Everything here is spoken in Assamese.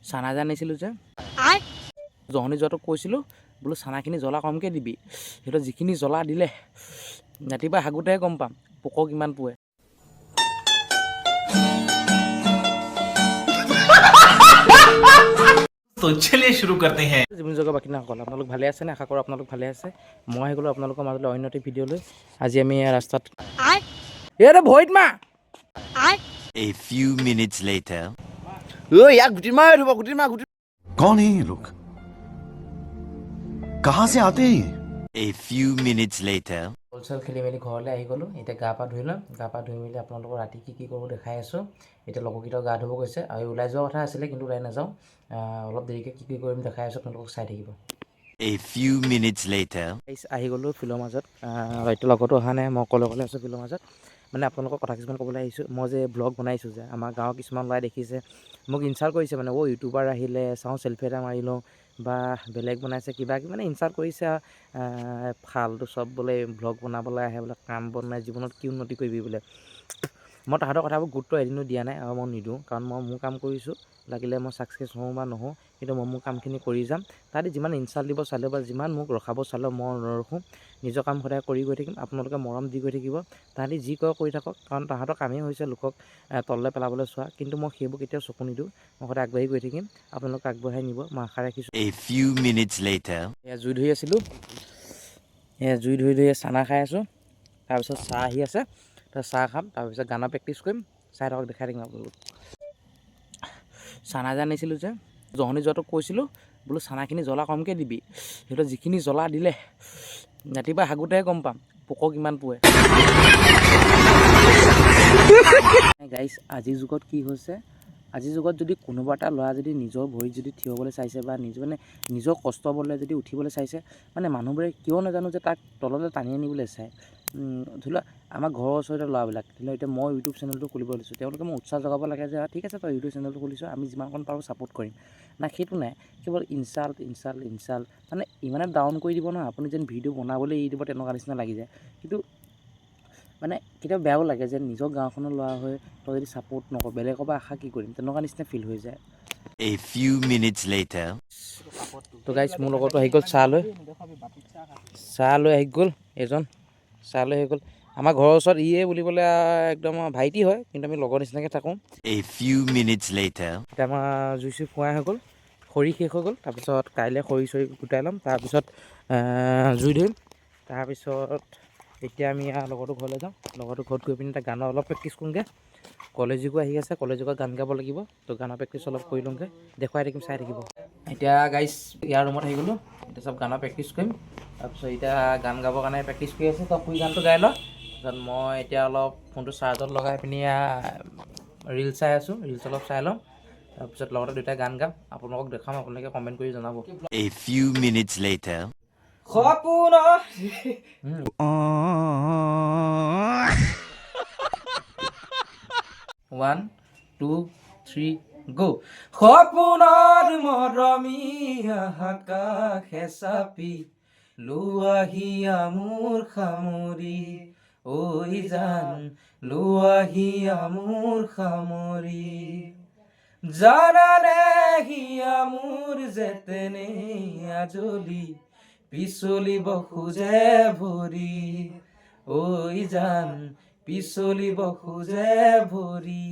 চানা জানিছিলোঁ যে জহনী যোৱাটোক কৈছিলোঁ বোলো চানাখিনি জ্বলা কমকৈ দিবি। সিহঁতৰ যিখিনি জ্বলা দিলে ৰাতিপুৱা হাগোতেহে গম পাম পোক কিমান পোৱে। तो चलिए शुरू करते हैं। জীৱন জগৰ বাকী নাসকল আপোনালোক ভালে আছে নে? আশা কৰোঁ আপোনালোক ভালে আছে। মই আহি গ'লোঁ আপোনালোকৰ মাজলৈ অন্য এটি ভিডিঅ' লৈ। আজি আমি ৰাস্তাত এইটো ভৰিত মা। A few minutes later. यार गुटी मार कौन है ये लोग? कहाँ से आते हैं? A few minutes later. বল খেলি মেলি ঘৰলৈ আহি গ'লোঁ। এতিয়া গা পা ধুই ল'ম। গা পা ধুই মেলি আপোনালোকৰ ৰাতি কি কি কৰোঁ দেখাই আছোঁ। এতিয়া লগৰকেইটাও গা ধুব গৈছে আৰু ওলাই যোৱা কথা আছিলে কিন্তু ওলাই নাযাওঁ। অলপ দেৰিকৈ কি কি কৰিম দেখাই আছোঁ, আপোনালোকক চাই থাকিব। A few minutes later. আহি গ'লোঁ ফিল্ডৰ মাজত। এতিয়া লগতো অহা নাই, মই অকলে আছোঁ ফিল্ডৰ মাজত। মানে আপোনালোকৰ কথা কিছুমান ক'বলৈ আহিছোঁ। মই যে ব্লগ বনাইছোঁ যে আমাৰ গাঁৱৰ কিছুমান ল'ৰাই দেখিছে মোক ইনচাল্ট কৰিছে, মানে ইউটিউবাৰ আহিলে চাওঁ চেল্ফি এটা মাৰি লওঁ বা বেলেগ বনাইছে কিবা কিবি মানে ইনচাল্ট কৰিছে। ফালটো চব বোলে ব্লগ বনাবলৈ আহে বোলে, কাম বনাই জীৱনত কি উন্নতি কৰিবি বোলে। মই তাহাঁতৰ কথাবোৰ গুৰুত্ব এদিনো দিয়া নাই আৰু মই নিদিওঁ, কাৰণ মই মোৰ কাম কৰিছোঁ। লাগিলে মই ছাকচেছ হওঁ বা নহওঁ, কিন্তু মই মোৰ কামখিনি কৰি যাম। তাহাঁতি যিমান ইনচাল্ট দিব চালেও বা যিমান মোক ৰখাব চালেও মই নৰখোঁ। নিজৰ কাম সদায় কৰি গৈ থাকিম, আপোনালোকে মৰম দি গৈ থাকিব। তাহাঁতি যি কৰে কৰি থাকক, কাৰণ তাহাঁতৰ কামেই হৈছে লোকক তললৈ পেলাবলৈ চোৱা। কিন্তু মই সেইবোৰ কেতিয়াও চকু নিদিওঁ, মই সদায় আগবাঢ়ি গৈ থাকিম। আপোনালোকে আগবঢ়াই নিব, মই আশা ৰাখিছোঁ। A few minutes later. এয়া জুই ধৰি আছিলোঁ, এয়া জুই ধৰি চানা খাই আছোঁ। তাৰপিছত চাহ আহি আছে, চাহ খাম, তাৰপিছত গানৰ প্ৰেক্টিছ কৰিম। চাই থাকক, দেখাই থাকিম আপোনালোক। চানা জানিছিলোঁ যে জহনী যোৱাটোক কৈছিলোঁ বোলো চানাখিনি জ্বলা কমকৈ দিবি। সিহঁতৰ যিখিনি জ্বলা দিলে ৰাতিপুৱা হাগোতেহে গম পাম পোক কিমান পোৱে। গাইছ, আজিৰ যুগত কি হৈছে, আজিৰ যুগত যদি কোনোবা এটা ল'ৰা যদি নিজৰ ভৰিত যদি থিয় হ'বলৈ চাইছে বা নিজৰ কষ্ট বলে যদি উঠিবলৈ চাইছে, মানে মানুহবোৰে কিয় নাজানো যে তাক তললৈ টানি আনিবলৈ চায়। ধৰি লোৱা আমাৰ ঘৰৰ ওচৰতে ল'ৰাবিলাক, ধৰি লোৱা এতিয়া মই ইউটিউব চেনেলটো খুলিব লৈছোঁ, তেওঁলোকে মোক উৎসাহ জগাব লাগে যে ঠিক আছে তই ইউটিউব চেনেলটো খুলিছোঁ, আমি যিমানকণ পাৰোঁ ছাপোৰ্ট কৰিম। না সেইটো নাই, কেৱল ইনচাল্ট মানে ইমানে ডাউন কৰি দিব নহয়, আপুনি যেন ভিডিঅ' বনাবলৈ এৰি দিব তেনেকুৱা নিচিনা লাগি যায়। কিন্তু মানে কেতিয়াবা বেয়াও লাগে যে নিজৰ গাঁওখনৰ ল'ৰা হৈ তই যদি ছাপোৰ্ট নকৰ, বেলেগৰ পৰা আশা কি কৰিম, তেনেকুৱা নিচিনা ফিল হৈ যায়। A few minutes later. তো গাইছ, মোৰ লগতো আহি গ'ল চাহ লৈ আহি গ'ল এজন, চাহ লৈ আহি গ'ল। আমাৰ ঘৰৰ ওচৰত ইয়ে বুলিবলৈ একদম ভাইটি হয়, কিন্তু আমি লগৰ নিচিনাকৈ থাকোঁ। A few minutes later. এতিয়া আমাৰ জুই চুই ফুৱাই হৈ গ'ল, খৰি শেষ হৈ গ'ল। তাৰপিছত কাইলৈ খৰি চৰি গোটাই ল'ম, তাৰপিছত জুই ধৰিম। তাৰপিছত এতিয়া আমি লগৰটো ঘৰলৈ যাওঁ। লগৰটো ঘৰত গৈ পিনি এতিয়া গানৰ অলপ প্ৰেক্টিছ কৰোঁগৈ। কলেজকো আহি আছে, কলেজকত গান গাব লাগিব, তো গানৰ প্ৰেক্টিছ অলপ কৰি লওঁগৈ, দেখুৱাই থাকিম, চাই থাকিব। এতিয়া গাইছ ইয়াৰ ৰুমত আহি গ'লোঁ, এতিয়া চব গানৰ প্ৰেক্টিছ কৰিম। তাৰপিছত এতিয়া গান গাবৰ কাৰণে প্ৰেক্টিছ কৰি আছোঁ, তই শুই গানটো গাই ল। তাৰপিছত মই এতিয়া অলপ ফোনটো চাৰ্জত লগাই পিনি ৰিলচ চাই আছোঁ, ৰিলচ অলপ চাই লওঁ। তাৰপিছত লগতে দুয়োটাই গান গাম, আপোনালোকক দেখাম, আপোনালোকে কমেণ্ট কৰি জনাব। A few minutes later. সপোন 1 2 3 গো। সপোনৰ মৰমী আকাশে চাপি লোৱাহিয়া মোৰ সামৰি, ঐ জান লোৱাহিয়া মোৰ সামৰি। জানানে হিয়া মোৰ যেতেনে আজলি পিছলিব খোজে ভৰি, ঐ জান পিছলিব খোজে ভৰি।